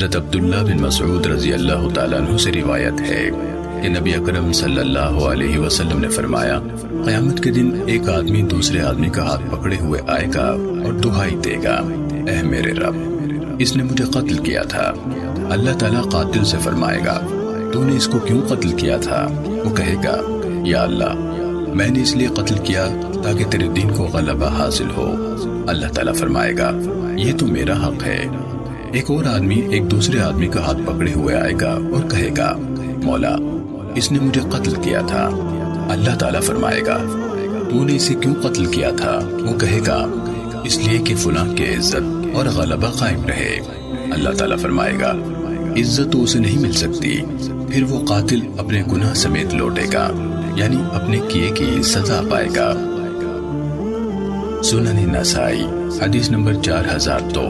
حضرت عبداللہ بن مسعود رضی اللہ تعالیٰ عنہ سے روایت ہے کہ نبی اکرم صلی اللہ علیہ وسلم نے فرمایا، قیامت کے دن ایک آدمی دوسرے آدمی کا ہاتھ پکڑے ہوئے آئے گا اور دعائی دے گا، اے میرے رب، اس نے مجھے قتل کیا تھا۔ اللہ تعالیٰ قاتل سے فرمائے گا، تو نے اس کو کیوں قتل کیا تھا؟ وہ کہے گا، یا اللہ، میں نے اس لیے قتل کیا تاکہ تیرے دین کو غلبہ حاصل ہو۔ اللہ تعالیٰ فرمائے گا، یہ تو میرا حق ہے۔ ایک اور آدمی ایک دوسرے آدمی کا ہاتھ پکڑے ہوئے آئے گا اور کہے گا، مولا، اس نے مجھے قتل کیا تھا۔ اللہ تعالیٰ فرمائے گا، تو نے اسے کیوں قتل کیا تھا؟ وہ کہے گا، اس لیے کہ فلاں کی عزت اور غلبہ قائم رہے۔ اللہ تعالیٰ فرمائے گا، عزت تو اسے نہیں مل سکتی۔ پھر وہ قاتل اپنے گناہ سمیت لوٹے گا، یعنی اپنے کیے کی سزا پائے گا۔ سنن نسائی حدیث نمبر 4002۔